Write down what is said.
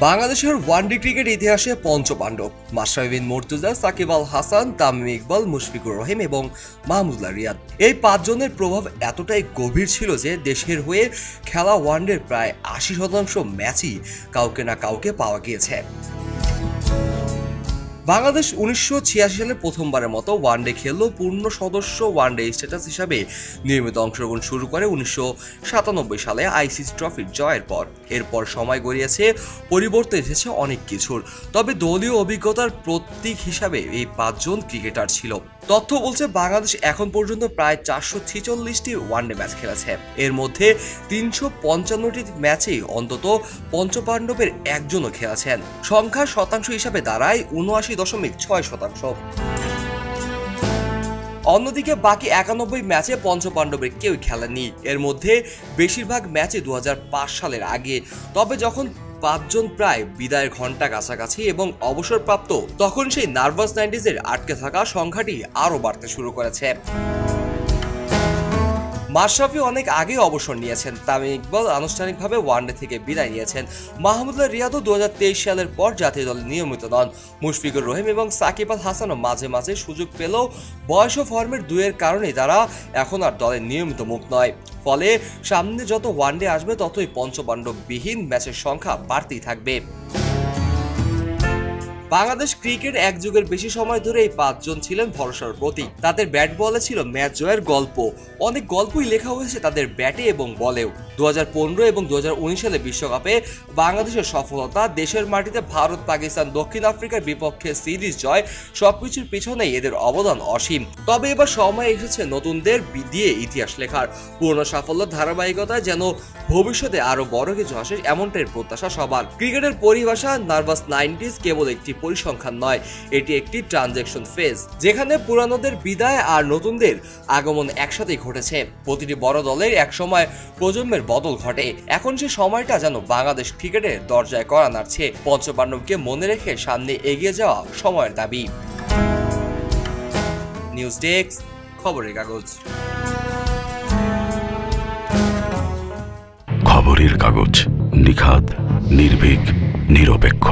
বাংলাদেশের one day cricket ইতিহাসে পঞ্চপাণ্ডব মাশরাফি বিন মুর্তজা, সাকিব আল হাসান, তামিম ইকবাল, মুশফিকুর রহিম এবং মাহমুদুল্লাহ রিয়াদ। এই পাঁচজনের প্রভাব এতটাই গভীর ছিল যে দেশের হয়ে খেলা ওয়ানডের প্রায় ৮০% ম্যাচই কাউকে না কাউকে পাওয়া গিয়েছে। বাংলাদেশ ১৯৮৬ সালে প্রথমবারের মতো ওয়ানডে খেললেও পূর্ণ সদস্য ওয়ানডে স্ট্যাটাস হিসাবে নিয়মিত অংশগ্রহণ শুরু করে ১৯৯৭ সালে আইসিসি ট্রফির জয়ের পর। এরপর সময় গড়িয়েছে, পরিবর্তন এসেছে অনেক কিছুর, তবে দলীয় অভিজ্ঞতার প্রতীক হিসাবে এই পাঁচজন ক্রিকেটার ছিল। তথ্য বলছে বাংলাদেশ এখন পর্যন্ত প্রায় ৪৪৬টি ওয়ানডে ম্যাচ খেলেছে। এর মধ্যে ৩৫৫টি ম্যাচেই অন্তত পঞ্চপাণ্ডবের একজনও খেলেছেন। সংখ্যার শতাংশ হিসাবে দাঁড়ায় ৭৯.৬%। অন্যদিকে বাকি ৯১ ম্যাচে পঞ্চপাণ্ডবের কেউ খেলেননি। এর মধ্যে বেশিরভাগ ম্যাচে ২০০৫ সালের আগে। তবে যখন পাঁচজন প্রায় বিদায়ের ঘন্টা কাছাকাছি এবং অবসরপ্রাপ্ত, তখন সেই নার্ভাস 90s-এর আটকে থাকা সংখ্যাটি আরও বাড়তে শুরু করেছে। মাশরাফি অনেক আগে অবসর নিয়েছেন। তামিম ইকবাল আনুষ্ঠানিকভাবে ওয়ানডে থেকে বিদায় নিয়েছেন। মাহমুদুল্লাহ রিয়াদও ২০২৩ সালের পর জাতীয় দলে নিয়মিত নন। মুশফিকুর রহিম এবং সাকিব আল হাসানও মাঝে মাঝে সুযোগ পেলেও বয়স ও ফর্মের দুয়ের কারণেই তারা এখন আর দলের নিয়মিত মুখ নয়। ফলে সামনে যত ওয়ানডে আসবে ততই পঞ্চপাণ্ডববিহীন ম্যাচের সংখ্যা বাড়তেই থাকবে। বাংলাদেশ ক্রিকেট এক যুগের বেশি সময় ধরে এই পাঁচজন ছিলেন ভরসার প্রতীক। তাদের ব্যাট বলে ছিল ম্যাচ জয়ের গল্প। অনেক গল্পই লেখা হয়েছে তাদের ব্যাটে এবং বলেও। ২০১৫ এবং ২০১৯ সালে বিশ্বকাপে বাংলাদেশের সফলতা, দেশের মাটিতে ভারত, পাকিস্তান, দক্ষিণ আফ্রিকার বিপক্ষে সিরিজ জয়, সবকিছুর পিছনেই এদের অবদান অসীম। তবে এবার সময় এসেছে নতুনদের দিয়ে ইতিহাস লেখার। পুরনো সাফল্যের ধারাবাহিকতায় যেন ভবিষ্যতে আরো বড় কিছু আসে, এমনটাই প্রত্যাশা সবার। ক্রিকেটের পরিভাষা নার্ভাস 90s কেবল একটি পরিসংখ্যান নয়, এটি একটি ট্রানজ্যাকশন ফেজ, যেখানে পুরানোদের বিদায় আর নতুনদের আগমন একসাথেই ঘটেছে। প্রতিটি বড় দলের একসময় প্রজন্মের বদল ঘটে। এখন সে সময়টা যেন বাংলাদেশ ক্রিকেটের দরজায় কড়া নাড়ছে। পঞ্চপাণ্ডবকে মনে রেখে সামনে এগিয়ে যাওয়া সময়ের দাবি। নিউজ ডেস্ক, খবরের কাগজ। খবরের কাগজ, নিখাত, নির্ভীক, নিরপেক্ষ।